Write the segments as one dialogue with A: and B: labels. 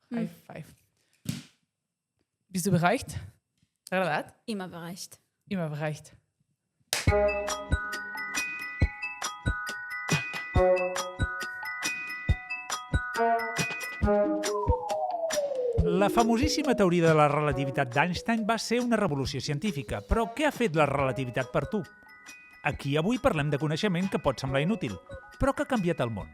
A: High five. Bist du bereicht? T'ha agradat?
B: Immer bereicht.
A: Immer bereicht.
C: La famosíssima teoria de la relativitat d'Einstein va ser una revolució científica, però què ha fet la relativitat per tu? Aquí avui parlem de coneixement que pot semblar inútil, però que ha canviat el món.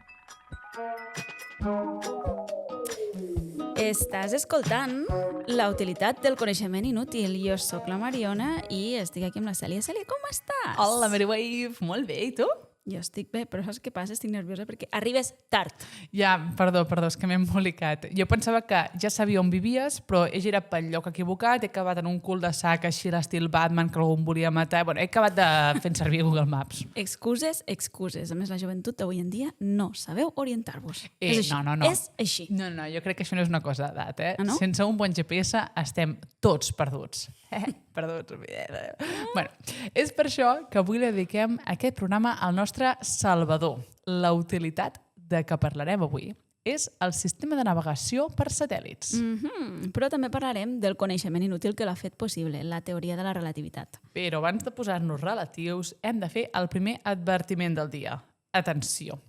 B: Estàs escoltant la utilitat del coneixement inútil. Jo sóc la Mariona i estic aquí amb la Cèlia. Cèlia, com estàs?
A: Hola, Mary Wave. Molt bé, i tu?
B: Jo estic bé, però saps què passa? Estic nerviosa perquè arribes tard.
A: Ja, perdó, és que m'he embolicat. Jo pensava que ja sabia on vivies, però he girat pel lloc equivocat, he acabat en un cul de sac així l'estil Batman que algú em volia matar. Bueno, he acabat fent servir Google Maps.
B: Excuses. A més, la joventut d'avui en dia no sabeu orientar-vos. És així.
A: No.
B: És així.
A: No, jo crec que això no és una cosa d'edat, eh?
B: Ah, no?
A: Sense un bon GPS estem tots perduts. Perduts. Bueno, és per això que avui dediquem aquest programa al nostre salvador. La utilitat de què parlarem avui és el sistema de navegació per satèl·lits.
B: Però també parlarem del coneixement inútil que l'ha fet possible, la teoria de la relativitat.
A: Però abans de posar-nos relatius, hem de fer el primer advertiment del dia. Atenció!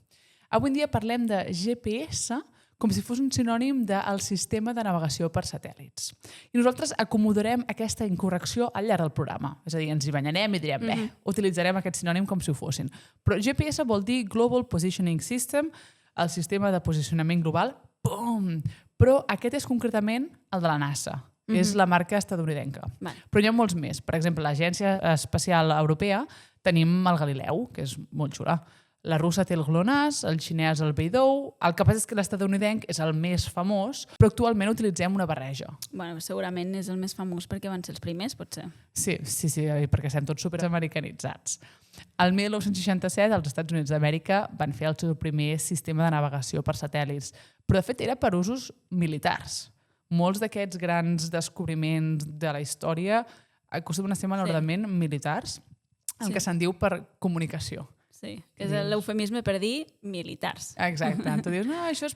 A: Avui en dia parlem de GPS com si fos un sinònim del sistema de navegació per satèl·lits. I nosaltres acomodarem aquesta incorrecció al llarg del programa. És a dir, ens hi banyarem i direm, utilitzarem aquest sinònim com si ho fossin. Però GPS vol dir Global Positioning System, el sistema de posicionament global, pum! Però aquest és concretament el de la NASA. És la marca estatunidenca.
B: Vale.
A: Però hi ha molts més. Per exemple, l'Agència Espacial Europea tenim el Galileu, que és molt xula. La russa té el GLONASS, el xinès el Beidou. El que passa és que l'estadounidenc és el més famós, però actualment utilitzem una barreja.
B: Bueno, segurament és el més famós perquè van ser els primers, potser.
A: Sí, perquè estem tots superamericanitzats. El 1967, els Estats Units d'Amèrica van fer el seu primer sistema de navegació per satèl·lits, però de fet era per usos militars. Molts d'aquests grans descobriments de la història acostumen a ser malauradament militars, el que se'n diu per comunicació.
B: Sí, és l'eufemisme per dir militars.
A: Exacte. Tu dius, no, això és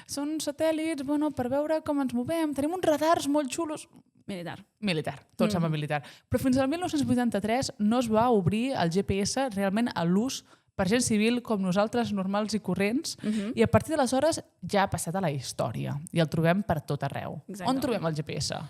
A: són satèl·lits, per veure com ens movem. Tenim uns radars molt xulos. Militar, tot sembla militar. Però fins al 1983 no es va obrir el GPS realment a l'ús per gent civil com nosaltres, normals i corrents, i a partir d'aleshores ja ha passat a la història i el trobem per tot arreu.
B: Exacte.
A: On trobem el GPS?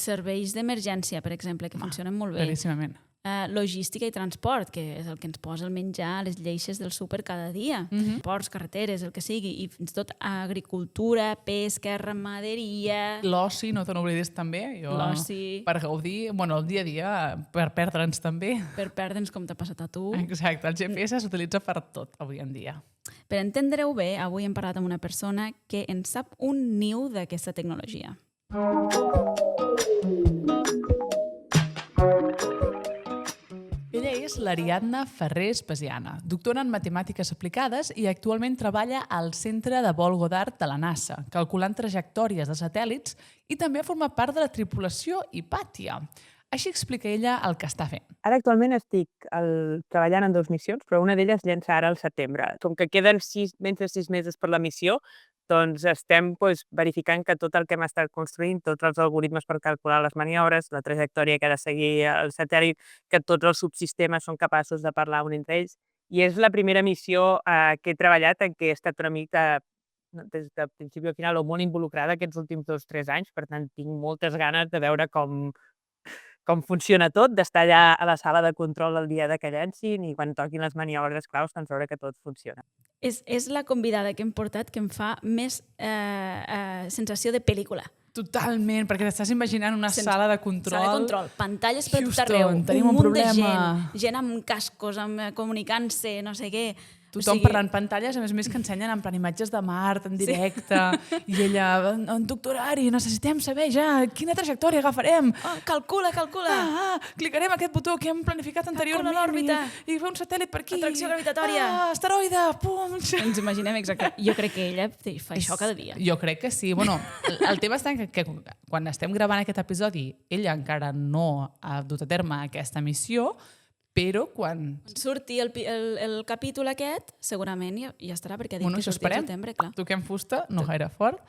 B: Serveis d'emergència, per exemple, que funcionen molt bé.
A: Claríssimament.
B: Logística i transport, que és el que ens posa el menjar a les lleixes del súper cada dia. Ports, carreteres, el que sigui. I fins i tot agricultura, pesca, ramaderia...
A: L'oci, no te n'oblidis també.
B: L'oci.
A: Per gaudir, el dia a dia, per perdre'ns també.
B: Per perdre'ns com t'ha passat a tu.
A: Exacte, el GPS s'utilitza per tot avui en dia.
B: Per entendre-ho bé, avui hem parlat amb una persona que en sap un niu d'aquesta tecnologia.
A: Ella és l'Ariadna Ferrer Espasiana, doctora en matemàtiques aplicades i actualment treballa al Centre de Vol Goddard de la NASA, calculant trajectòries de satèl·lits i també forma part de la tripulació Hipàtia. Així explica ella el que està fent.
D: Ara actualment estic treballant en 2 missions, però una d'elles llença ara al setembre. Com que queden menys de 6 mesos per la missió, doncs estem verificant que tot el que hem estat construint, tots els algoritmes per calcular les maniobres, la trajectòria que ha de seguir el satèl·lit, que tots els subsistemes són capaços de parlar un entre ells. I és la primera missió que he treballat en què he estat una mica des de principi a final o molt involucrada aquests últims 2-3 anys, per tant tinc moltes ganes de veure com funciona tot, d'estar allà a la sala de control el dia que llancin i quan toquin les maniobres claus, doncs veure que tot funciona.
B: És la convidada que hem portat que em fa més sensació de pel·lícula.
A: Totalment, perquè t'estàs imaginant una sala de control.
B: Sala de control, pantalles per tot
A: Houston,
B: arreu,
A: tenim un
B: munt de
A: problema.
B: gent amb cascos, comunicant-se, no sé què.
A: Tothom parlant pantalles, a més que ensenyen en plan imatges de Mart en directe, i ella, doctora Ari, necessitem saber ja quina trajectòria agafarem.
B: Calcula!
A: Clicarem aquest botó que hem planificat anteriorment
B: l'òrbita.
A: I fer un satèl·lit per aquí.
B: Atracció gravitatòria.
A: Asteroide, pum!
B: Ens imaginem exacte. Jo crec que ella fa això cada dia.
A: Jo crec que sí. Bueno, el tema està que quan estem gravant aquest episodi, ella encara no ha dut a terme aquesta missió, però quan
B: surti el capítol aquest, segurament ja estarà, perquè ha dit que sortia al setembre, clar.
A: Toquem fusta, no gaire fort,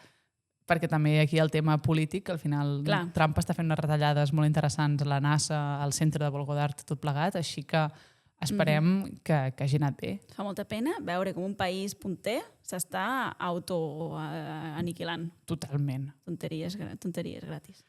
A: perquè també aquí el tema polític, al final
B: Clar.
A: Trump està fent unes retallades molt interessants a la NASA, al centre de Volgodar, tot plegat, així que esperem que hagi anat bé.
B: Fa molta pena veure com un país punter s'està auto-aniquilant.
A: Totalment.
B: Tonteries gratis.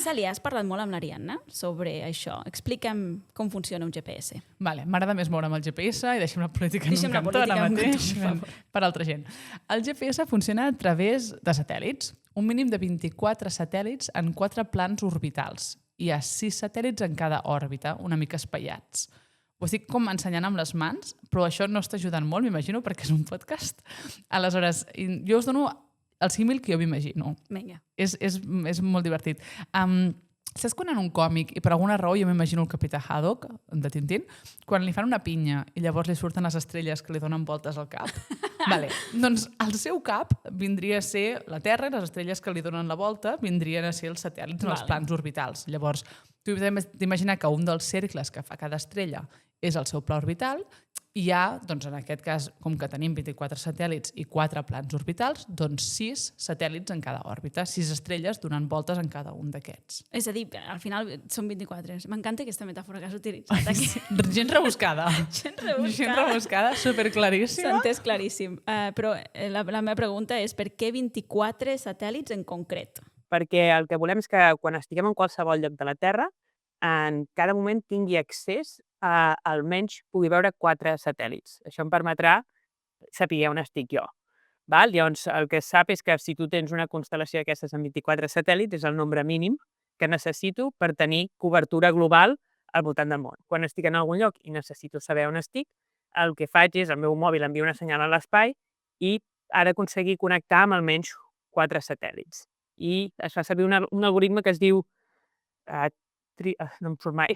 B: Sally, has parlat molt amb l'Ariadna sobre això. Explica'm com funciona un GPS.
A: Vale, m'agrada més moure amb el GPS i deixem la política
B: Deixem la
A: en un cantó
B: política
A: ara
B: en un
A: mateix
B: cantó, per
A: per altra gent. El GPS funciona a través de satèl·lits, un mínim de 24 satèl·lits en 4 plans orbitals. Hi ha 6 satèl·lits en cada òrbita, una mica espaiats. Ho estic com ensenyant amb les mans, però això no està ajudant molt, m'imagino, perquè és un podcast. Aleshores, jo us dono el símil que jo m'imagino.
B: Vinga.
A: És molt divertit. Saps quan en un còmic, i per alguna raó jo m'imagino el Capità Haddock, de Tintín, quan li fan una pinya i llavors li surten les estrelles que li donen voltes al cap? Vale. Doncs el seu cap vindria a ser la Terra i les estrelles que li donen la volta vindrien a ser els satèl·lits en els plans orbitals. Llavors, tu has d'imaginar que un dels cercles que fa cada estrella és el seu pla orbital i hi ha, doncs en aquest cas, com que tenim 24 satèl·lits i 4 plans orbitals, doncs 6 satèl·lits en cada òrbita, 6 estrelles donant voltes en cada un d'aquests.
B: És a dir, al final són 24. M'encanta aquesta metàfora que has utilitzat aquí.
A: Gent rebuscada.
B: Gent rebuscada.
A: Gent rebuscada, superclaríssima.
B: S'ha entès claríssim. Però la meva pregunta és per què 24 satèl·lits en concret?
D: Perquè el que volem és que quan estiguem en qualsevol lloc de la Terra, en cada moment tingui accés a almenys pugui veure 4 satèl·lits. Això em permetrà saber on estic jo. Val? Llavors, el que es sap és que si tu tens una constel·lació d'aquestes amb 24 satèl·lits, és el nombre mínim que necessito per tenir cobertura global al voltant del món. Quan estic en algun lloc i necessito saber on estic, el que faig és, el meu mòbil envia una senyal a l'espai i ha d'aconseguir connectar amb almenys 4 satèl·lits. I es fa servir un algoritme que es diu no em surt mai,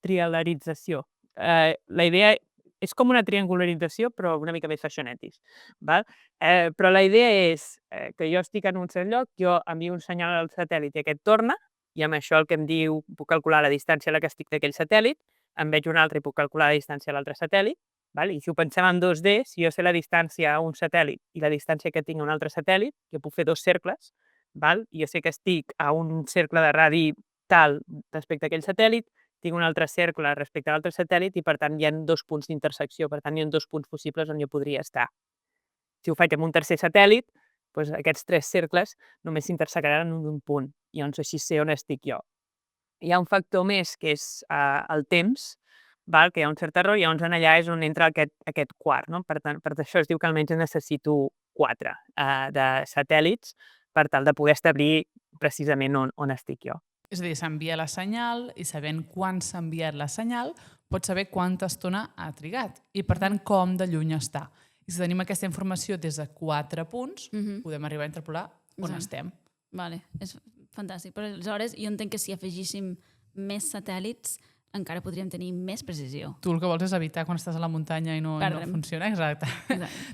D: triangularització. La idea és com una triangularització, però una mica més feixonetis. Val? Però la idea és que jo estic en un cert lloc, jo envio un senyal al satèl·lit i aquest torna, i amb això el que em diu, puc calcular la distància a la que estic d'aquell satèl·lit, en veig un altre i puc calcular la distància a l'altre satèl·lit, val? I si ho pensem en 2D, si jo sé la distància a un satèl·lit i la distància que tinc a un altre satèl·lit, jo puc fer 2 cercles, val? I jo sé que estic a un cercle de radi tal respecte a aquell satèl·lit, tinc un altre cercle respecte a l'altre satèl·lit i, per tant, hi ha 2 punts d'intersecció. Per tant, hi ha 2 punts possibles on jo podria estar. Si ho faig amb un tercer satèl·lit, doncs aquests 3 cercles només s'intersecaran en un punt. I llavors així sé on estic jo. Hi ha un factor més, que és el temps, val? Que hi ha un cert error, i llavors allà és on entra aquest quart. No? Per tant, per això es diu que almenys necessito 4 de satèl·lits per tal de poder establir precisament on estic jo.
A: És a dir, s'envia la senyal i sabent quan s'ha enviat la senyal pots saber quanta estona ha trigat i, per tant, com de lluny està. I si tenim aquesta informació des de 4 punts, podem arribar a interpolar on estem.
B: Vale, és fantàstic. Però aleshores jo entenc que si afegíssim més satèl·lits encara podríem tenir més precisió.
A: Tu el que vols és evitar quan estàs a la muntanya i no funciona. Exacte.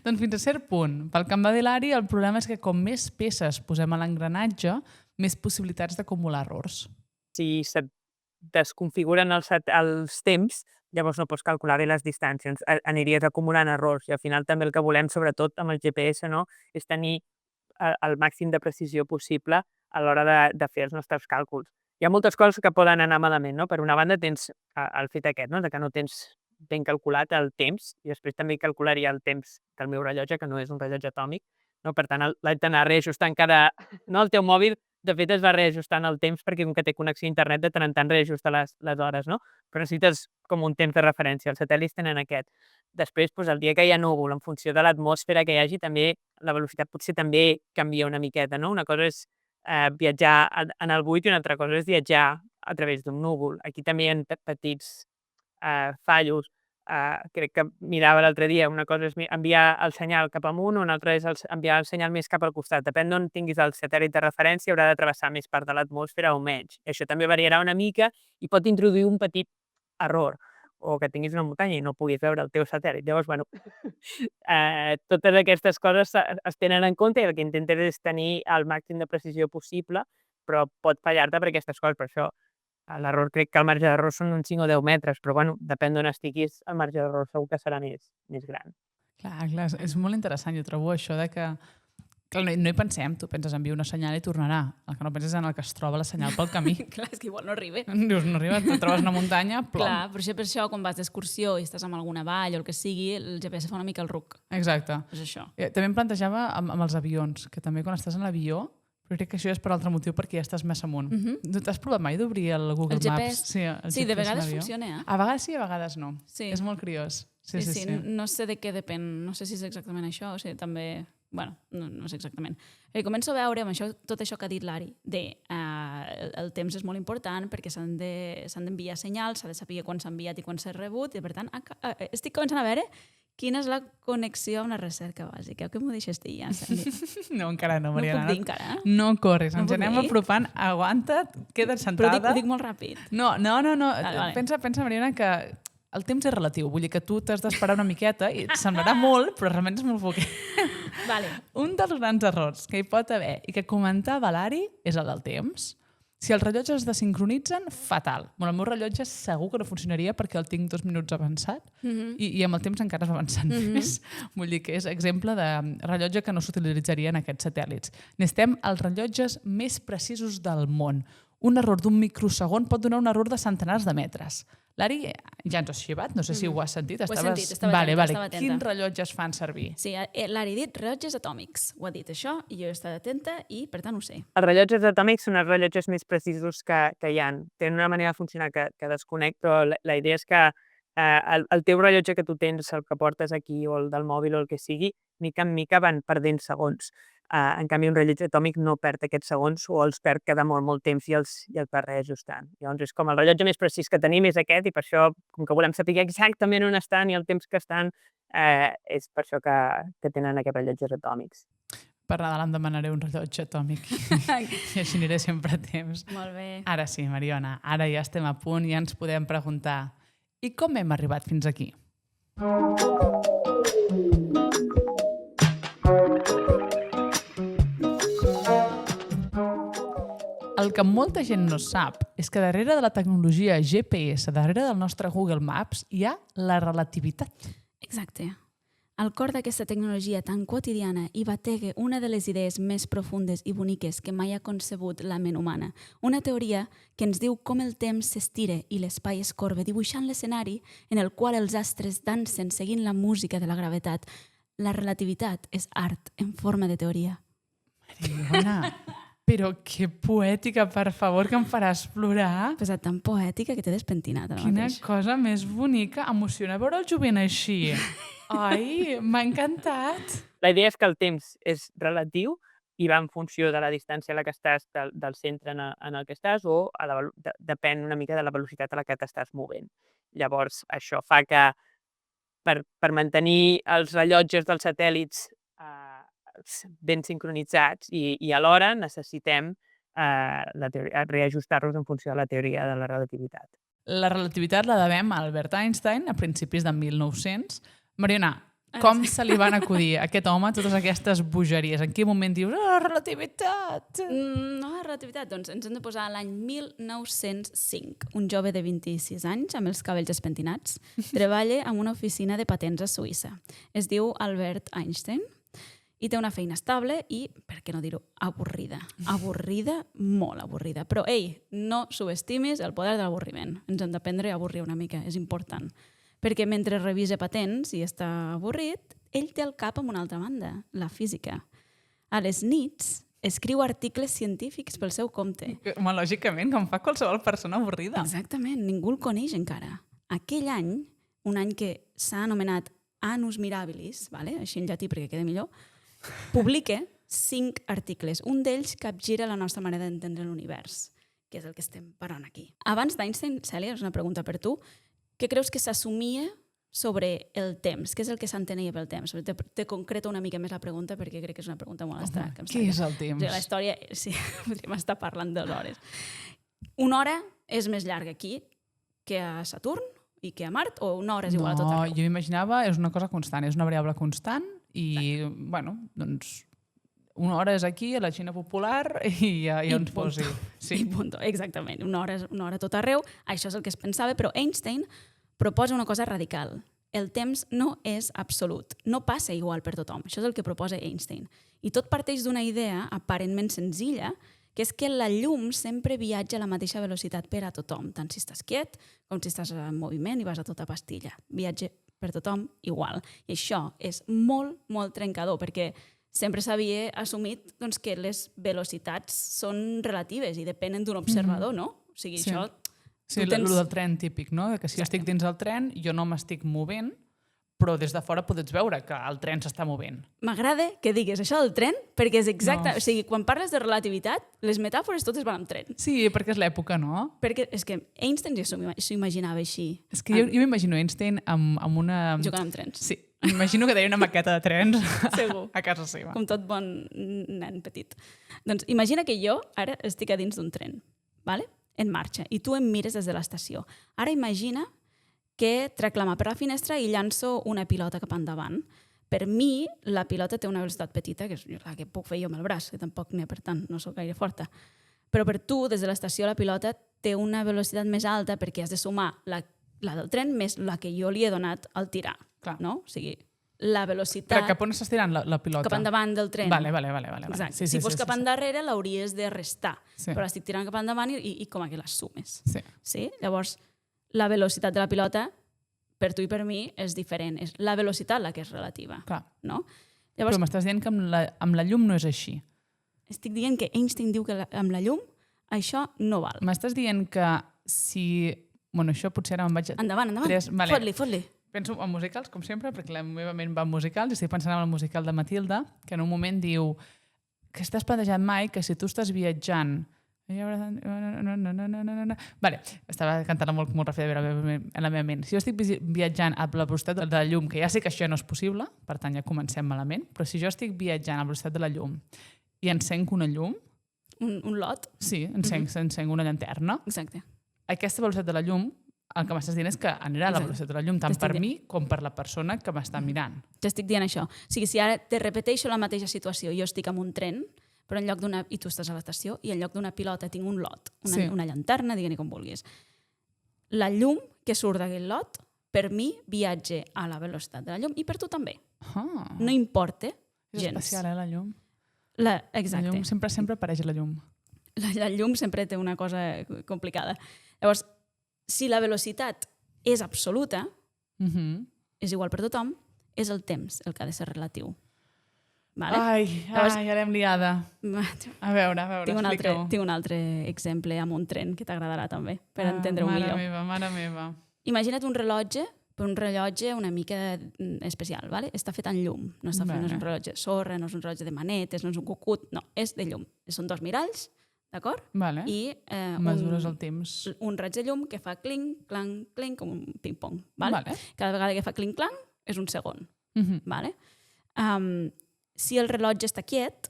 A: Doncs fins a cert punt. Pel que em va dir l'Ari, el problema és que com més peces posem a l'engranatge, més possibilitats d'acumular errors.
D: Si se't desconfiguren els temps, llavors no pots calcular bé les distàncies, aniries acumulant errors. I al final també el que volem, sobretot amb el GPS, no? És tenir el màxim de precisió possible a l'hora de fer els nostres càlculs. Hi ha moltes coses que poden anar malament, no? Per una banda tens el fet aquest, no? De que no tens ben calculat el temps, i després també calcularia el temps del meu rellotge, que no és un rellotge atòmic, no? Per tant, l'haig d'anar reajustant cada... No? El teu mòbil, de fet, es va reajustant el temps perquè com que té connexió a internet, de tant en tant reajusta les hores, no? Però necessites com un temps de referència. Els satèl·lits tenen aquest. Després, doncs, el dia que hi ha núvol, en funció de l'atmosfera que hi hagi, també la velocitat potser també canvia una miqueta, no? Una cosa és viatjar en el buit i una altra cosa és viatjar a través d'un núvol. Aquí també hi ha petits fallos. Crec que mirava l'altre dia, una cosa és enviar el senyal cap amunt, una altra és enviar el senyal més cap al costat. Depèn d'on tinguis el satèl·lit de referència, haurà de travessar més part de l'atmosfera o menys. Això també variarà una mica i pot introduir un petit error, o que tinguis una muntanya i no puguis veure el teu satèl·lit. Llavors, bueno, totes aquestes coses es tenen en compte i el que intentes és tenir el màxim de precisió possible, però pot fallar-te per aquestes coses. Per això l'error, crec que el marge d'error són uns 5 o 10 metres, però bueno, depèn d'on estiguis, el marge d'error segur que serà més gran.
A: Clar, és molt interessant. Jo trobo això de que Clar, no hi pensem, tu penses envia una senyal i tornarà. El que no penses en el que es troba la senyal pel camí.
B: Clar, és que igual no arriba.
A: Dius, no arriba, tu trobes una muntanya, plom.
B: Clar, per això quan vas d'excursió i estàs en alguna vall o el que sigui, el GPS fa una mica el ruc.
A: Exacte.
B: És això.
A: També em plantejava amb els avions, que també quan estàs en l'avió, però crec que això és per altre motiu, perquè ja estàs més amunt. T'has provat mai d'obrir el Google
B: El
A: Maps?
B: GPS? Sí, de vegades funciona,
A: A vegades sí, a vegades no.
B: Sí.
A: És molt curiós. Sí.
B: No sé de què depèn, no sé si és exactament això, o sigui, també... Bueno, no sé exactament. Començo a veure amb tot això que ha dit l'Ari, el temps és molt important perquè s'han d'enviar senyals, s'ha de saber quan s'ha enviat i quan s'ha rebut, i per tant estic començant a veure quina és la connexió amb la recerca bàsica. Que m'ho deixes dir ja, Sandy?
A: No, encara no, Mariana.
B: No puc dir encara.
A: No corris, ens anem apropant, aguanta't, queda't sentada.
B: Però ho dic molt ràpid.
A: No.
B: Vale.
A: Pensa, Mariana, que el temps és relatiu. Vull dir que tu t'has d'esperar una miqueta i et semblarà molt, però realment és molt poquet.
B: Vale.
A: Un dels grans errors que hi pot haver i que comentava l'Ari és el del temps. Si els rellotges es desincronitzen, fatal. Bueno, el meu rellotge segur que no funcionaria perquè el tinc 2 minuts avançat i amb el temps encara es va avançant més. Vull dir que és exemple de rellotge que no s'utilitzaria en aquests satèl·lits. Necessitem els rellotges més precisos del món. Un error d'1 microsegon pot donar un error de centenars de metres. L'Ari ja ens has xivat, no sé si ho has sentit.
B: Ho he sentit, estava atenta.
A: Quins rellotges fan servir?
B: Sí, l'Ari ha dit rellotges atòmics. Ho ha dit això i jo he estat atenta i per tant ho sé.
D: Els rellotges atòmics són els rellotges més precisos que hi ha. Tenen una manera de funcionar que desconec, però la idea és que el teu rellotge que tu tens, el que portes aquí o el del mòbil o el que sigui, mica en mica van perdent segons. En canvi, un rellotge atòmic no perd aquests segons o els perd cada molt temps i els va reajustant. Llavors, és com el rellotge més precís que tenim és aquest i per això, com que volem saber exactament on estan i el temps que estan, és per això que tenen aquests rellotges atòmics.
A: Per Nadal em demanaré un rellotge atòmic i així aniré sempre a temps.
B: Molt bé.
A: Ara sí, Mariona, ara ja estem a punt i ja ens podem preguntar i com hem arribat fins aquí? El que molta gent no sap és que darrere de la tecnologia GPS, darrere del nostre Google Maps, hi ha la relativitat.
B: Exacte. Al cor d'aquesta tecnologia tan quotidiana hi batega una de les idees més profundes i boniques que mai ha concebut la ment humana. Una teoria que ens diu com el temps s'estira i l'espai es corba, dibuixant l'escenari en el qual els astres dansen seguint la música de la gravetat. La relativitat és art en forma de teoria.
A: Mariona, però que poètica, per favor, que em faràs plorar.
B: Però és tan poètica que t'he despentinat ara
A: Quina
B: mateix.
A: cosa més bonica. Emociona veure el jovent així. Ai, m'ha encantat.
D: La idea és que el temps és relatiu i va en funció de la distància a la que estàs del centre en el que estàs o depèn una mica de la velocitat a la que t'estàs movent. Llavors, això fa que per mantenir els rellotges dels satèl·lits ben sincronitzats i alhora necessitem reajustar-los en funció de la teoria de la relativitat.
A: La relativitat la devem a Albert Einstein a principis de 1900. Mariona, com se li van acudir a aquest home totes aquestes bogeries? En quin moment dius, relativitat?
B: No, la relativitat, doncs ens hem de posar a l'any 1905. Un jove de 26 anys, amb els cabells espentinats, treballa en una oficina de patents a Suïssa. Es diu Albert Einstein i té una feina estable i, per què no dir-ho, avorrida. Avorrida, molt avorrida. Però, no subestimis el poder de l'avorriment. Ens hem d'aprendre a avorrir una mica, és important. Perquè mentre revisa patents i està avorrit, ell té el cap en una altra banda, la física. A les nits escriu articles científics pel seu compte.
A: Home, lògicament, com fa qualsevol persona avorrida.
B: Exactament, ningú el coneix encara. Aquell any, un any que s'ha anomenat Annus Mirabilis, així en llatí perquè queda millor, publica 5 articles. Un d'ells capgira la nostra manera d'entendre l'univers, que és el que estem parlant aquí. Abans d'Einstein, Cèlia, és una pregunta per tu, què creus que s'assumia sobre el temps? Què és el que s'entenia pel temps? Te concreto una mica més la pregunta perquè crec que és una pregunta molt abstracta.
A: Què és el temps?
B: La història, sí, podríem estar parlant 2 hores. Una hora és més llarga aquí que a Saturn i que a Mart, o una hora és igual a tot arreu?
A: No, jo imaginava, és una cosa constant, és una variable constant i, bueno, doncs, una hora és aquí, a la Xina popular, i ja ens posi.
B: Sí. I punto, exactament. Una hora tot arreu. Això és el que es pensava, però Einstein proposa una cosa radical. el temps no és absolut, no passa igual per tothom. Això és el que proposa Einstein. I tot parteix d'una idea aparentment senzilla, que és que la llum sempre viatja a la mateixa velocitat per a tothom, tant si estàs quiet com si estàs en moviment i vas a tota pastilla. Viatja per tothom igual. I això és molt, molt trencador, perquè sempre s'havia assumit doncs, que les velocitats són relatives i depenen d'un observador, no? O sigui,
A: Sí.
B: això...
A: Sí, el del tren típic, no? Que si jo estic dins el tren, jo no m'estic movent, però des de fora pots veure que el tren s'està movent.
B: M'agrada que digues això del tren, perquè és exacte...
A: No.
B: O sigui, quan parles de relativitat, les metàfores totes van amb tren.
A: Sí, perquè és l'època, no?
B: Perquè és que Einstein ja s'ho imaginava així,
A: És que jo m'imagino Einstein amb una...
B: jugant amb trens.
A: Sí, m'imagino que deia una maqueta de trens
B: Segur.
A: a casa seva.
B: Com tot bon nen petit. Doncs imagina que jo ara estic a dins d'un tren, ¿vale? En marxa, i tu em mires des de l'estació. Ara imagina que trec la mà per la finestra i llanço una pilota cap endavant. Per mi, la pilota té una velocitat petita, que és la que puc fer jo amb el braç, que tampoc n'hi ha, per tant, no sóc gaire forta. Però per tu, des de l'estació, la pilota té una velocitat més alta perquè has de sumar la del tren més la que jo li he donat al tirar.
A: Clar.
B: No? O sigui, la
A: Però
B: velocitat
A: cap on estàs tirant la pilota?
B: cap endavant del tren.
A: Vale.
B: Exacte.
A: Sí,
B: Si fos cap endarrere, l'hauries de restar.
A: Sí.
B: Però l'estic tirant cap endavant i com que les sumes.
A: Sí.
B: Sí? Llavors, la velocitat de la pilota, per tu i per mi, és diferent. És la velocitat la que és relativa.
A: Clar.
B: No?
A: Però
B: Llavors,
A: m'estàs dient que amb la llum no és així.
B: estic dient que Einstein diu que amb la llum això no val.
A: M'estàs dient que si... Bueno, això potser ara me'n vaig...
B: Endavant.
A: Vale.
B: Fot-li.
A: Penso en musicals, com sempre, perquè la meva ment va en musicals, i estic pensant en el musical de Matilda, que en un moment diu que estàs plantejant mai que si tu estàs viatjant... Vale, estava cantant molt ràpid en la meva ment. Si jo estic viatjant a la velocitat de la llum, que ja sé que això no és possible, per tant ja comencem malament, però si jo estic viatjant a la velocitat de la llum i encenc una llum,
B: Un lot.
A: sí, encenc una llanterna,
B: Exacte.
A: aquesta velocitat de la llum, el que m'estàs dient és que anirà a la
B: Exacte.
A: velocitat de la llum, tant
B: T'estic
A: per
B: dient.
A: mi com per la persona que m'està mirant.
B: T'estic dient això. O sigui, si ara te repeteixo la mateixa situació, jo estic en un tren, però en lloc d'una... i tu estàs a l'estació, i en lloc d'una pilota tinc un lot,
A: Sí.
B: una llanterna, digue-ne com vulguis. La llum que surt d'aquell lot, per mi, viatge a la velocitat de la llum, i per tu també.
A: Ah,
B: No importa
A: és
B: gens.
A: especial, la llum.
B: Exacte.
A: La llum sempre apareix la llum.
B: La llum sempre té una cosa complicada. Llavors, si la velocitat és absoluta, és igual per tothom, és el temps el que ha de ser relatiu. Vale? Llavors-
A: Ja l'hem liada. A veure, explica-ho.
B: Tinc un altre exemple amb un tren que t'agradarà també, per entendre-ho millor.
A: Mare meva.
B: Imagina't un rellotge, però un rellotge una mica especial, ¿vale? Està fet en llum, no és un rellotge de sorra, no és un rellotge de manetes, no és un cucut, no, és de llum. Són dos miralls, d'acord?
A: Vale.
B: I
A: mesures el temps.
B: un raig de llum que fa clinc, clanc, clinc, com un ping-pong. ¿vale?
A: Vale.
B: Cada vegada que fa clinc, clanc, és un segon.
A: Mhm.
B: ¿vale? Si el rellotge està quiet,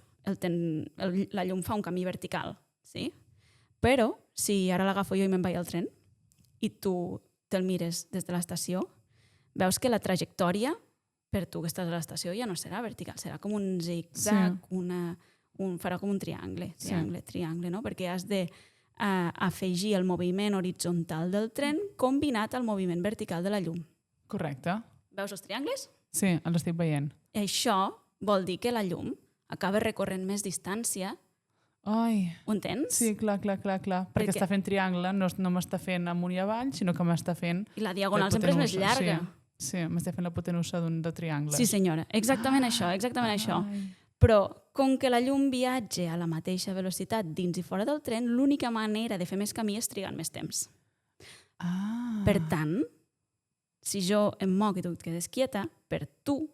B: la llum fa un camí vertical, sí? Però si ara l'agafo jo i me'n vaig al tren i tu te'l mires des de l'estació, veus que la trajectòria per tu que estàs a l'estació ja no serà vertical, serà com un zig-zag, farà com un triangle, triangle, no? Perquè has de afegir el moviment horitzontal del tren combinat al moviment vertical de la llum.
A: Correcte.
B: Veus els triangles?
A: Sí, els estic veient.
B: I això vol dir que la llum acaba recorrent més distància.
A: Ai,
B: Ho entens?
A: sí, clar. Perquè
B: Perquè-
A: està fent triangle, no m'està fent amunt i avall, sinó que m'està fent...
B: I la diagonal sempre és més llarga.
A: Sí, m'està fent la hipotenusa de triangle.
B: Sí, senyora. Exactament això. Però, com que la llum viatge a la mateixa velocitat dins i fora del tren, l'única manera de fer més camí és trigant més temps. Per tant, si jo em moc i tu et quedes quieta, per tu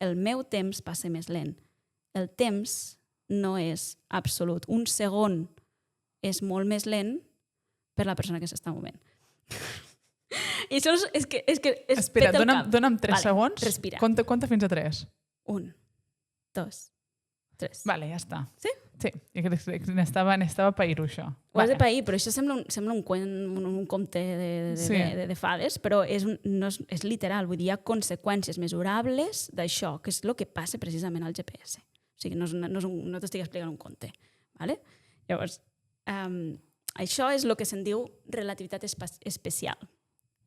B: el meu temps passa més lent. El temps no és absolut. Un segon és molt més lent per la persona que s'està movent. I això és que
A: Espera, dona'm 3 segons.
B: Respira.
A: Compta fins a 3.
B: 1, 2, 3.
A: Vale, ja està.
B: Sí?
A: Sí, n'estava pair-ho, això.
B: Ho has de pair, però això sembla un conte de fades, però no és literal, vull dir, hi ha conseqüències mesurables d'això, que és el que passa precisament al GPS. O sigui, no t'estic explicant un conte. Vale? Llavors, això és el que se'n diu relativitat especial.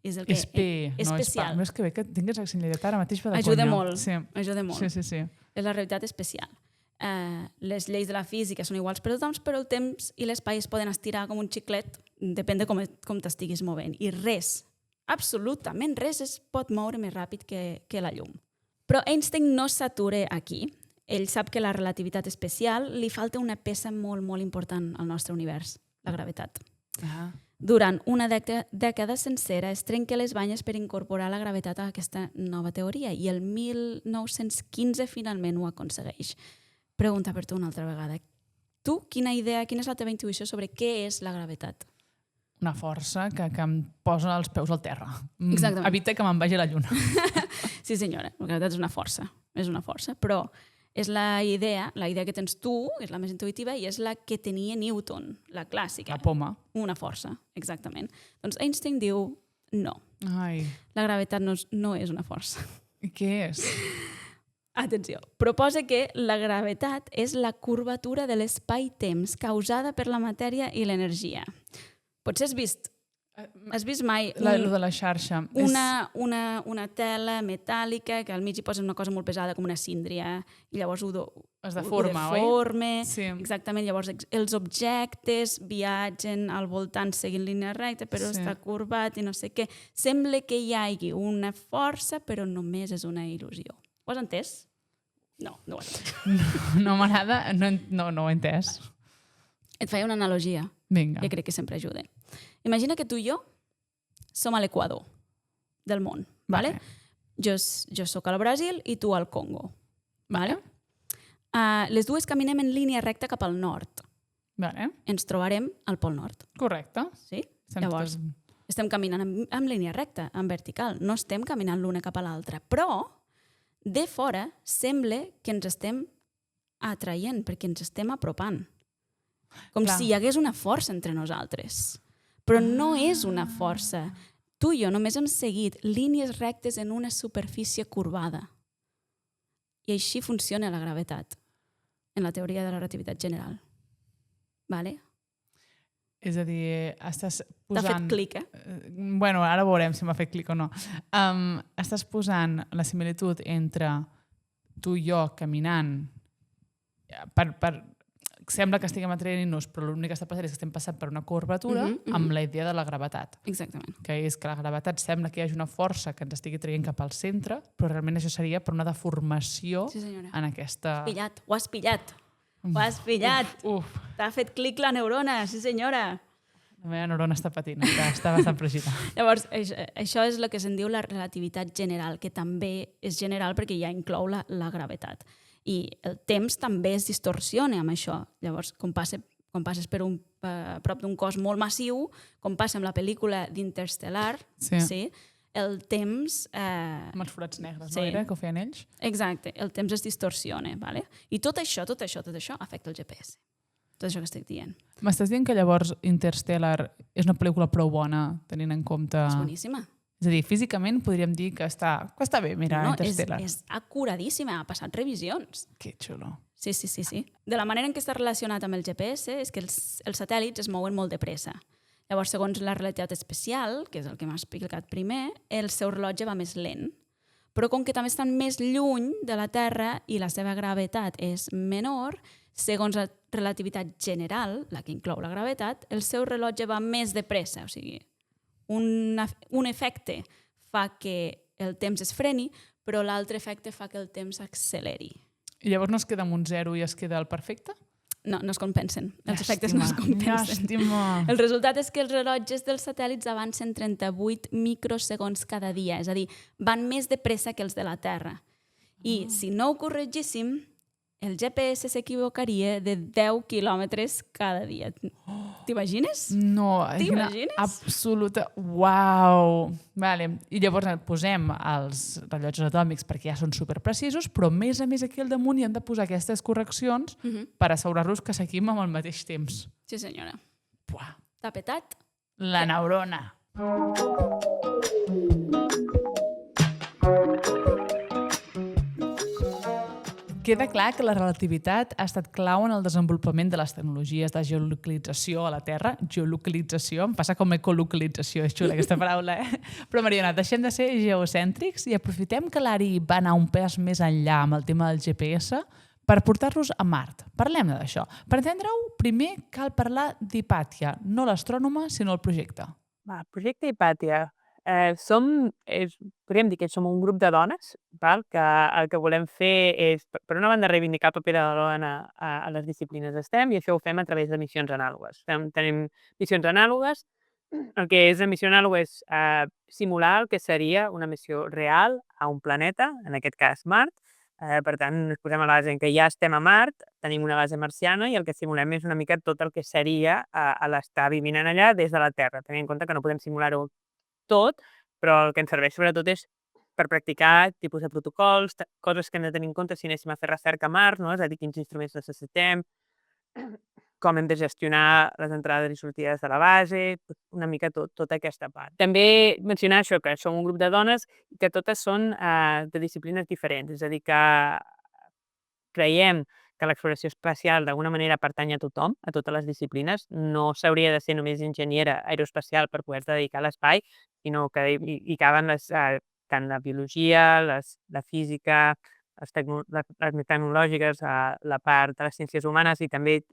B: És el que
A: Espé, no
B: especial.
A: no és que bé que tingues accent lleidatà ara mateix per de
B: Ajuda
A: conya.
B: molt,
A: Sí.
B: ajuda molt.
A: Sí.
B: És la realitat especial. Les lleis de la física són iguals per a tothom, però el temps i l'espai es poden estirar com un xiclet, depèn de com t'estiguis movent. I res, absolutament res, es pot moure més ràpid que la llum. Però Einstein no s'atura aquí. Ell sap que la relativitat especial li falta una peça molt, molt important al nostre univers, la gravetat. Durant una dècada sencera es trenca les banyes per incorporar la gravetat a aquesta nova teoria i el 1915 finalment ho aconsegueix. Pregunta per tu una altra vegada. Tu, quina és la teva intuïció sobre què és la gravetat?
A: Una força que em posa els peus al terra.
B: Exactament.
A: Evita que me'n vagi a la lluna.
B: Sí, senyora, la gravetat és una força, però és la idea que tens tu, és la més intuïtiva, i és la que tenia Newton, la clàssica.
A: La poma.
B: Una força, exactament. Doncs Einstein diu no.
A: Ai,
B: La gravetat no és una força.
A: i què és?
B: Atenció, proposa que la gravetat és la curvatura de l'espai-temps causada per la matèria i l'energia. Potser has vist mai
A: Lo de la xarxa.
B: una tela metàl·lica que al mig hi posen una cosa molt pesada com una síndria i llavors
A: Es deforma, oi?
B: deforma.
A: Sí.
B: Exactament, llavors els objectes viatgen al voltant seguint línia recta però
A: Sí.
B: està curvat i no sé què. Sembla que hi hagi una força però només és una il·lusió. Ho has entès? No ho has entès.
A: No m'agrada, no ho he entès.
B: Et feia una analogia
A: Vinga.
B: que crec que sempre ajuda. Imagina que tu i jo som a l'equador del món, ¿vale? Jo sóc al Brasil i tu al Congo. ¿Vale? Les dues caminem en línia recta cap al nord.
A: Vale.
B: Ens trobarem al Pol Nord.
A: Correcte.
B: Sí? Llavors, estem caminant en línia recta, en vertical. No estem caminant l'una cap a l'altra. Però, de fora, sembla que ens estem atraient, perquè ens estem apropant. Com
A: Clar.
B: si hi hagués una força entre nosaltres. Però no és una força. Tu i jo només hem seguit línies rectes en una superfície corbada. I així funciona la gravetat, en la teoria de la relativitat general. Vale?
A: És a dir, estàs
B: T'ha
A: posant...
B: fet clic, eh?
A: Bueno, ara veurem si m'ha fet clic o no. Estàs posant la similitud entre tu i jo caminant sembla que estiguem atraient-nos, però l'únic que està passant és que estem passant per una curvatura amb la idea de la gravetat.
B: Exactament.
A: Que és que la gravetat sembla que hi hagi una força que ens estigui traient cap al centre, però realment això seria per una deformació
B: Sí, senyora.
A: en aquesta...
B: Pillat, ho has pillat. Ho has pillat.
A: Uf,
B: T'ha fet clic la neurona, sí senyora.
A: la meva neurona està patint, està bastant fregida.
B: Llavors, això és el que se'n diu la relativitat general, que també és general perquè ja inclou la gravetat. I el temps també es distorsiona amb això. Llavors, quan passes per prop d'un cos molt massiu, com passa amb la pel·lícula d'Interstellar, sí, el temps...
A: Amb els forats negres,
B: Sí.
A: no era, que ho feien ells?
B: Exacte, el temps es distorsiona. Vale? I tot això afecta el GPS. Tot això que estic dient.
A: M'estàs dient que llavors Interstellar és una pel·lícula prou bona, tenint en compte...
B: És boníssima.
A: És a dir, físicament podríem dir que està bé mirar Interstellar.
B: És acuradíssima, ha passat revisions.
A: Que xulo.
B: Sí. De la manera en què està relacionat amb el GPS és que els satèl·lits es mouen molt de pressa. Llavors, segons la relativitat especial, que és el que m'ha explicat primer, el seu rellotge va més lent. Però com que també estan més lluny de la Terra i la seva gravetat és menor, segons la relativitat general, la que inclou la gravetat, el seu rellotge va més de pressa. O sigui, un efecte fa que el temps es freni, però l'altre efecte fa que el temps s'acceleri.
A: I llavors no es queda amb un 0 i es queda el perfecte?
B: No es compensen. Els efectes no es compensen.
A: Llàstima.
B: El resultat és que els rellotges dels satèl·lits avancen 38 microsegons cada dia, és a dir, van més de pressa que els de la Terra. I si no ho corregíssim, el GPS s'equivocaria de 10 quilòmetres cada dia. T'imagines?
A: No, és una
B: T'imagines?
A: absoluta... Uau! Vale. I llavors posem els rellotges atòmics perquè ja són superprecisos, però a més aquí al damunt hi hem de posar aquestes correccions per assegurar-los que seguim amb el mateix temps.
B: Sí, senyora.
A: Buah.
B: T'ha petat?
A: La neurona. Queda clar que la relativitat ha estat clau en el desenvolupament de les tecnologies de geolocalització a la Terra. Geolocalització, em passa com ecolocalització, és xula aquesta paraula, eh? Però, Mariona, deixem de ser geocèntrics i aprofitem que l'Ari va anar un pas més enllà amb el tema del GPS per portar-los a Mart. Parlem d'això. Per entendre-ho, primer cal parlar d'Hipàtia, no l'astrònoma, sinó el projecte.
D: Va, projecte Hipàtia. Podríem dir que som un grup de dones, que el que volem fer és, per una banda, reivindicar el paper de la dona a les disciplines STEM, i això ho fem a través de missions anàlogues. Tenim missions anàlogues. El que és una missió anàloga és simular el que seria una missió real a un planeta, en aquest cas Mart. Per tant, ens posem a la base en què ja estem a Mart, tenim una base marciana i el que simulem és una mica tot el que seria l'estar vivint allà des de la Terra. Tenint en compte que no podem simular-ho tot, però el que ens serveix sobretot és per practicar tipus de protocols, coses que hem de tenir en compte si anéssim a fer recerca a Mart, no? És a dir, quins instruments necessitem, com hem de gestionar les entrades i sortides de la base, una mica tota aquesta part. També mencionar això, que som un grup de dones i que totes són de disciplines diferents, és a dir, que creiem que l'exploració espacial d'alguna manera pertany a tothom, a totes les disciplines. No s'hauria de ser només enginyera aeroespacial per poder-se dedicar a l'espai, sinó que hi caben tant la biologia, la física, les més tecnològiques, la part de les ciències humanes, i també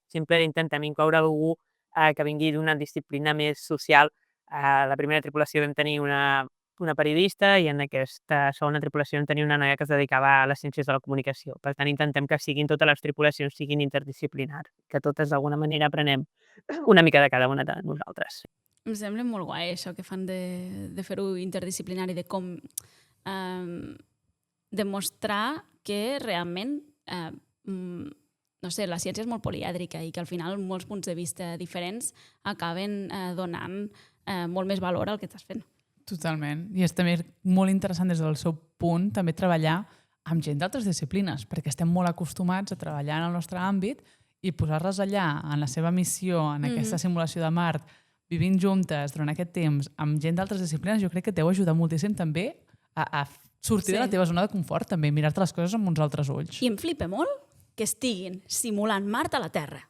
D: sempre intentem incloure algú que vingui d'una disciplina més social. A la primera tripulació vam tenir una periodista i en aquesta segona tripulació vam tenir una noia que es dedicava a les ciències de la comunicació. Per tant, intentem que totes les tripulacions siguin interdisciplinars, que totes d'alguna manera aprenem una mica de cada una de nosaltres.
B: Em sembla molt guai això que fan de fer-ho interdisciplinari, de com demostrar que realment no sé, la ciència és molt polièdrica i que al final molts punts de vista diferents acaben donant molt més valor al que estàs fent.
A: Totalment. I és també molt interessant des del seu punt també treballar amb gent d'altres disciplines, perquè estem molt acostumats a treballar en el nostre àmbit i posar-les allà en la seva missió, en aquesta simulació de Mart, vivint juntes durant aquest temps amb gent d'altres disciplines, jo crec que t'heu ajudat moltíssim també a sortir de la teva zona de confort, també, mirar-te les coses amb uns altres ulls.
B: I em flipa molt que estiguin simulant Mart a la Terra.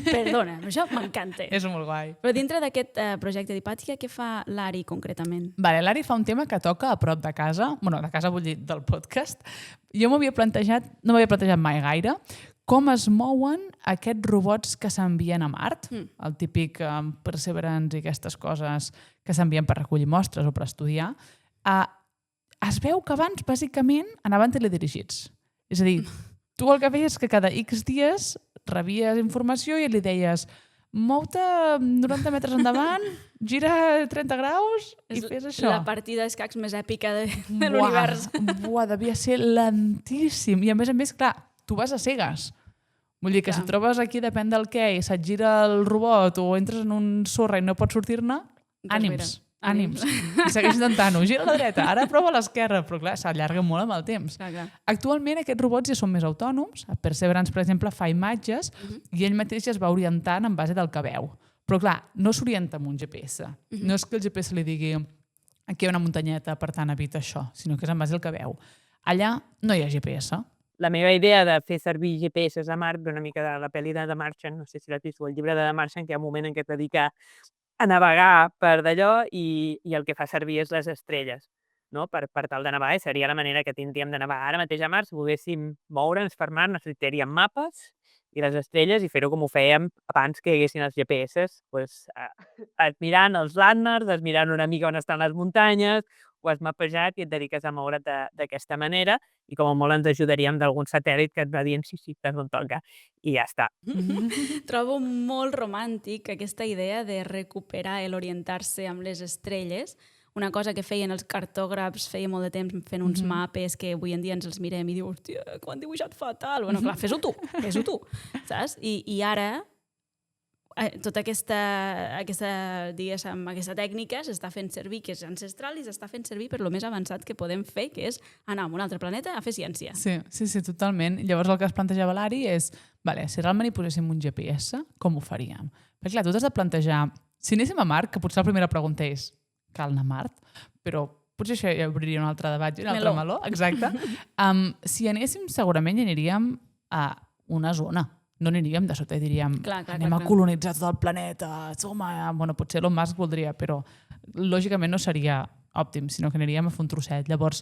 B: Perdona, això m'encanta.
A: És molt guai.
B: Però dintre d'aquest projecte d'Hipàtia, què fa l'Ari concretament?
A: Vale, l'Ari fa un tema que toca a prop de casa, bueno, de casa vull dir del podcast. Jo no m'havia plantejat mai gaire, com es mouen aquests robots que s'envien a Mart, el típic Perseverance i aquestes coses que s'envien per recollir mostres o per estudiar. Es veu que abans, bàsicament, anaven teledirigits. És a dir, tu el que feies és que cada X dies rebies informació i li deies mou-te 90 metres endavant, gira 30 graus i fes això.
B: La partida d'escacs més èpica de l'univers.
A: Devia ser lentíssim. I a més, clar, tu vas a cegues. Vull dir que si trobes aquí, depèn del què, i se't gira el robot o entres en un sorra i no pots sortir-ne, ànims. I segueix intentant-ho. Gira a la dreta, ara prova a l'esquerra, però clar, s'allarga molt amb el temps. Actualment aquests robots ja són més autònoms. Perseverance, per exemple, fa imatges i ell mateix es va orientant en base del que veu. Però clar, no s'orienta amb un GPS. No és que el GPS li digui aquí hi ha una muntanyeta, per tant evita això, sinó que és en base al que veu. Allà no hi ha GPS.
D: La meva idea de fer servir GPS a Mart ve una mica de la pel·li de The Martian, no sé si l'has vist, o el llibre de The Martian, que hi ha un moment en què et dedica a navegar per d'allò i el que fa servir és les estrelles, no? Per tal de navegar, i seria la manera que tindríem de navegar. Ara mateix a Mart, si volguéssim moure'ns per Mart, necessitaríem mapes i les estrelles i fer-ho com ho fèiem abans que hi haguessin els GPS, admirant els landmarks, admirant una mica on estan les muntanyes, ho has mapejat i et dediques a moure't d'aquesta manera i com a molt ens ajudaríem d'algun satèl·lit que et va dient si estàs on toca i ja està.
B: Trobo molt romàntic aquesta idea de recuperar l'orientar-se amb les estrelles, una cosa que feien els cartògrafs feia molt de temps fent uns mapes que avui en dia ens els mirem i diu, hòstia, que ho han dibuixat fatal. Bueno, clar, fes-ho tu, saps? I ara tota aquesta tècnica s'està fent servir, que és ancestral, i s'està fent servir per lo més avançat que podem fer, que és anar a un altre planeta a fer ciència.
A: Sí, totalment. Llavors el que es plantejava l'Ari és, si realment hi poséssim un GPS, com ho faríem? Perquè clar, tu t'has de plantejar, si anéssim a Mart, que potser la primera pregunta és, cal anar a Mart? Però potser això ja obriria un altre debat, un altre
B: Meló.
A: meló, exacte. Si anéssim, segurament hi aniríem a una zona. No aniríem de sota i diríem anem a colonitzar tot el planeta, bueno, potser Elon Musk voldria, però lògicament no seria òptim, sinó que aniríem a fer un trosset. Llavors,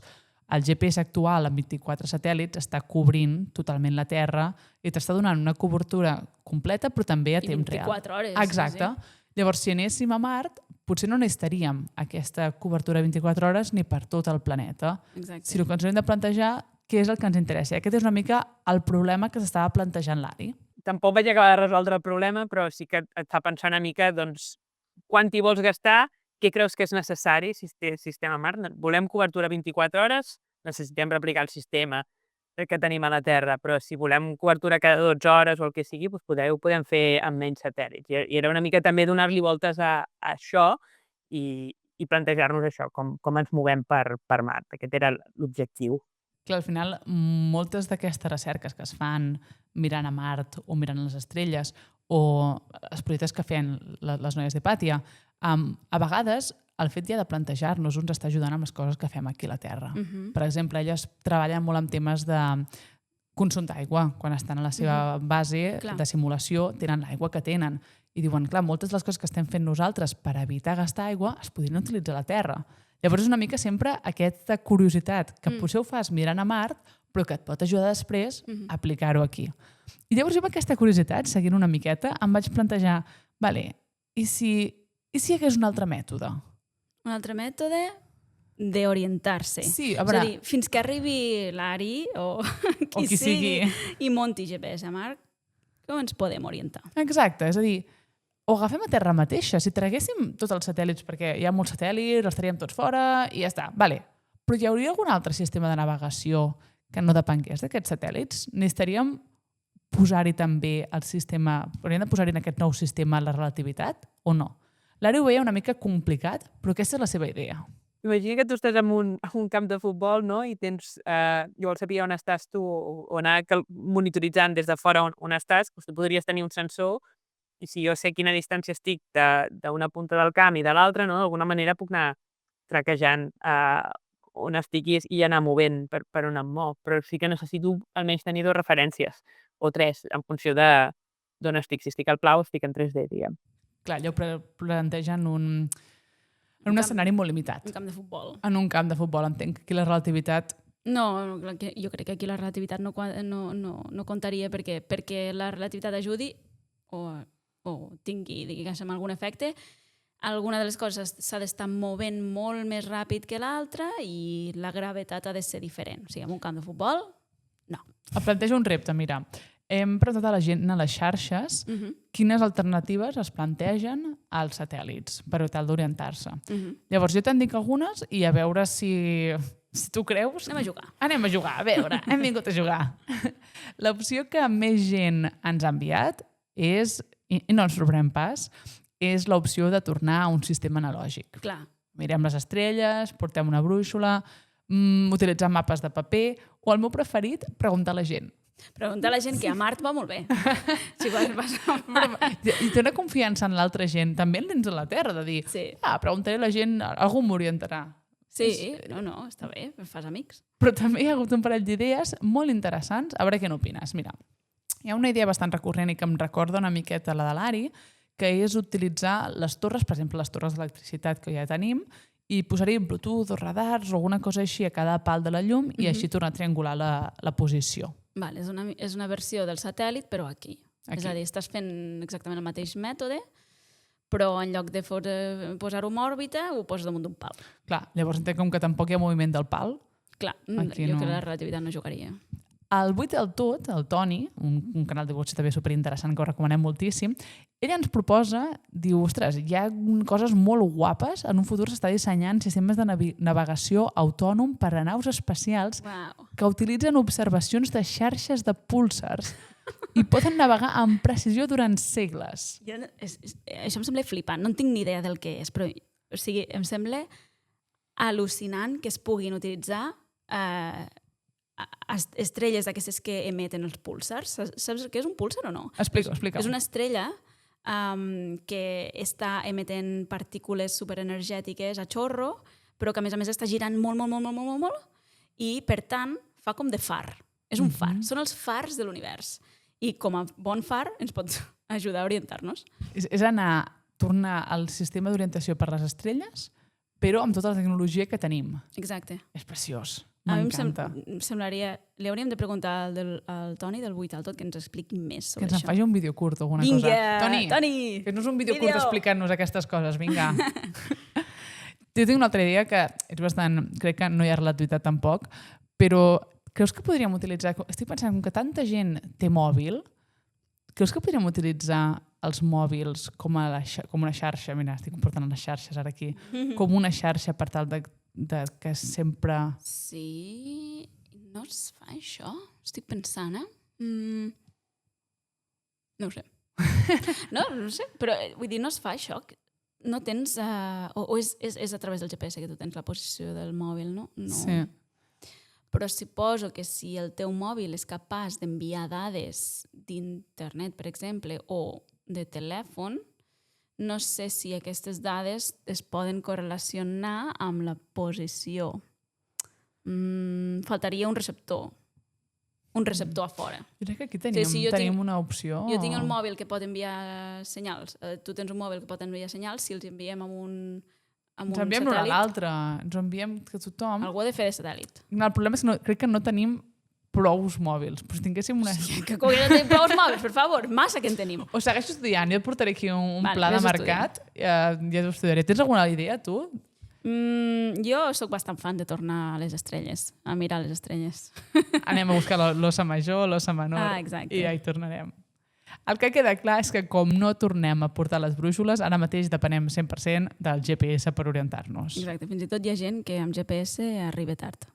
A: el GPS actual amb 24 satèl·lits està cobrint totalment la Terra i t'està donant una cobertura completa, però també a temps real.
B: I 24 hores.
A: Exacte. Sí. Llavors, si anéssim a Mart, potser no necessitaríem aquesta cobertura 24 hores ni per tot el planeta.
B: Exacte.
A: Sinó que ens hem de plantejar què és el que ens interessa. I aquest és una mica el problema que s'estava plantejant l'Ari.
D: Tampoc vaig acabar de resoldre el problema, però sí que et fa pensar una mica, doncs, quant t'hi vols gastar, què creus que és necessari si estem a Mart? Volem cobertura 24 hores, necessitem replicar el sistema que tenim a la Terra, però si volem cobertura cada 12 hores o el que sigui, doncs ho podem fer amb menys satèl·lits. I era una mica també donar-li voltes a això i plantejar-nos això, com ens movem per Mart. Aquest era l'objectiu.
A: Clar, al final, moltes d'aquestes recerques que es fan mirant a Mart o mirant les estrelles o els projectes que feien les noies de Pàtia, a vegades el fet ja de plantejar-nos ens està ajudant amb les coses que fem aquí a la Terra. Per exemple, elles treballen molt amb temes de consum d'aigua. Quan estan a la seva base de simulació, tenen l'aigua que tenen. I diuen, clar, moltes de les coses que estem fent nosaltres per evitar gastar aigua es podrien utilitzar a la Terra. Llavors és una mica sempre aquesta curiositat que potser ho fas mirant a Mart, però que et pot ajudar després a aplicar-ho aquí. I llavors jo amb aquesta curiositat, seguint una miqueta, em vaig plantejar, vale, i si hi hagués un altre mètode?
B: Un altre mètode d'orientar-se.
A: Sí,
B: a veure... És a dir, fins que arribi l'Ari o qui sigui i monti GPS a Mart, com ens podem orientar?
A: Exacte, és a dir, o agafem a Terra mateixa, si traguéssim tots els satèl·lits, perquè hi ha molts satèl·lits, els estaríem tots fora i ja està. Vale. Però hi hauria algun altre sistema de navegació que no depengués d'aquests satèl·lits? Necessitaríem posar-hi també el sistema, hauríem de posar-hi en aquest nou sistema la relativitat o no? L'Ari ho veia una mica complicat, però aquesta és la seva idea.
D: Imagina que tu estàs en un camp de futbol, no? I tens, jo vols saber on estàs tu o anar monitoritzant des de fora on estàs, doncs tu podries tenir un sensor i si jo sé quina distància estic d'una punta del camp i de l'altra, no? D'alguna manera puc anar traquejant on estic i anar movent per on em mou. Però sí que necessito almenys tenir 2 referències o 3 en funció d'on estic. Si estic al pla o estic en 3D, diguem.
A: Clar, allò plantegen en un escenari molt limitat.
B: Un camp de futbol.
A: En un camp de futbol, entenc que aquí la relativitat...
B: No, jo crec que aquí la relativitat no comptaria perquè la relativitat ajudi o tingui, diguéssim, algun efecte. Alguna de les coses s'ha d'estar movent molt més ràpid que l'altra i la gravetat ha de ser diferent. O sigui, en un camp de futbol, no.
A: Et plantejo un repte, mira. Hem preguntat a la gent a les xarxes quines alternatives es plantegen als satèl·lits per tal d'orientar-se. Llavors, jo te'n dic algunes i a veure si tu creus...
B: Anem a jugar.
A: Anem a jugar, a veure, hem vingut a jugar. L'opció que més gent ens ha enviat és, i no ens sorprèn pas, és l'opció de tornar a un sistema analògic.
B: Clar.
A: Mirem les estrelles, portem una brúixola, utilitzar mapes de paper, o el meu preferit, preguntar a la gent.
B: Preguntar a la gent que a Mart va molt bé. Si vols passar a Mart.
A: I té una confiança en l'altra gent, també dins de la Terra, de dir, preguntaré a la gent, algú m'orientarà.
B: Sí, no, està bé, fas amics.
A: Però també hi ha hagut un parell d'idees molt interessants, a veure què n'opines. Mira, hi ha una idea bastant recurrent i que em recorda una miqueta la de l'Ari, que és utilitzar les torres, per exemple, les torres d'electricitat que ja tenim, i posar-hi Bluetooth o radars o alguna cosa així a cada pal de la llum i així tornar a triangular la posició.
B: Vale, és una versió del satèl·lit, però aquí. És a dir, estàs fent exactament el mateix mètode, però en lloc de posar-ho en òrbita, ho poses damunt d'un pal.
A: Clar, llavors entenc com que tampoc hi ha moviment del pal.
B: Clar, jo crec que la relativitat no jugaria.
A: El 8 del tot, el Toni, un canal de Vox també superinteressant que ho recomanem moltíssim, ell ens proposa, diu, ostres, hi ha coses molt guapes, en un futur s'està dissenyant sistemes de navegació autònom per a naus espacials que utilitzen observacions de xarxes de púlsars i poden navegar amb precisió durant segles.
B: Això em sembla flipant, no en tinc ni idea del que és, però o sigui, em sembla al·lucinant que es puguin utilitzar estrelles d'aquestes que emeten els púlsars. Saps què és un púlsar o no?
A: Explica.
B: És una estrella que està emetent partícules superenergètiques a xorro però que a més està girant molt, i per tant fa com de far. És un far. Són els fars de l'univers. I com a bon far ens pot ajudar a orientar-nos.
A: És tornar al sistema d'orientació per les estrelles, però amb tota la tecnologia que tenim.
B: Exacte.
A: És preciós.
B: A mi
A: M'encanta.
B: em semblaria... Li hauríem de preguntar al Toni del 8 al tot que ens expliqui més
A: Que
B: sobre
A: ens en
B: això.
A: faci un vídeo curt o alguna
B: Vinga,
A: cosa.
B: Toni!
A: Fes-nos un vídeo curt explicant-nos aquestes coses, vinga. Jo tinc una altra idea que és bastant... Crec que no hi ha relativitat tampoc, però creus que podríem utilitzar... Estic pensant que tanta gent té mòbil, creus que podríem utilitzar els mòbils com una xarxa? Mira, estic portant les xarxes ara aquí. Com una xarxa per tal de que sempre...
B: Sí... No es fa això? Estic pensant, No ho sé. No sé, però vull dir, no es fa això. No tens... o és a través del GPS que tu tens la posició del mòbil, no?
A: Sí.
B: Però suposo que si el teu mòbil és capaç d'enviar dades d'internet, per exemple, o de telèfon, no sé si aquestes dades es poden correlacionar amb la posició. Faltaria un receptor a fora.
A: Jo crec que aquí tenim una opció.
B: Jo tinc el mòbil que pot enviar senyals. Tu tens un mòbil que pot enviar senyals. Si els enviem amb un
A: ens enviem l'un a l'altre. Ens enviem que tothom...
B: Algú ha de fer de satèl·lit.
A: El problema és que crec que no tenim prous mòbils. Però si tinguéssim una...
B: Que no tenim prous mòbils, per favor. Massa que en tenim.
A: O segueixo estudiant. Jo et portaré aquí un pla de
B: vés
A: mercat. Ja t'ho estudiaré. Tens alguna idea, tu?
B: Jo sóc bastant fan de tornar a les estrelles, a mirar les estrelles.
A: Anem a buscar l'ossa major, l'ossa menor,
B: exacte.
A: i ja hi tornarem. El que queda clar és que com no tornem a portar les brúixoles, ara mateix depenem 100% del GPS per orientar-nos.
B: Exacte, fins i tot hi ha gent que amb GPS arriba tard.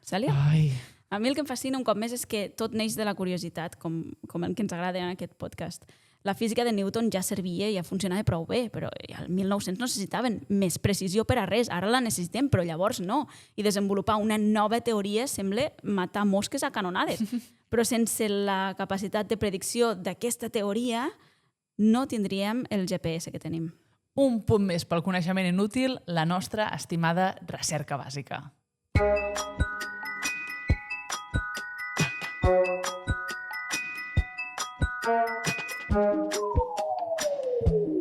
B: Cèlia?
A: Ai.
B: A mi el que em fascina un cop més és que tot neix de la curiositat, com el que ens agrada en aquest podcast. La física de Newton ja servia i ja funcionava prou bé, però al 1900 necessitaven més precisió per a res. Ara la necessitem, però llavors no. I desenvolupar una nova teoria sembla matar mosques a canonades. Però sense la capacitat de predicció d'aquesta teoria no tindríem el GPS que tenim.
A: Un punt més pel coneixement inútil, la nostra estimada recerca bàsica.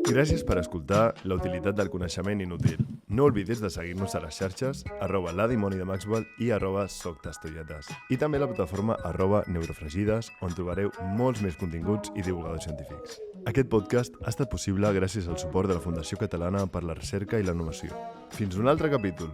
E: Gràcies per escoltar La utilitat del coneixement inútil. No oblidis de seguir-nos a les xarxes @ladimoni_de_maxwell i @soctastolletes. I també a la plataforma @neurofregides, on trobareu molts més continguts i divulgadors científics. Aquest podcast ha estat possible gràcies al suport de la Fundació Catalana per la Recerca i la Innovació. Fins un altre capítol!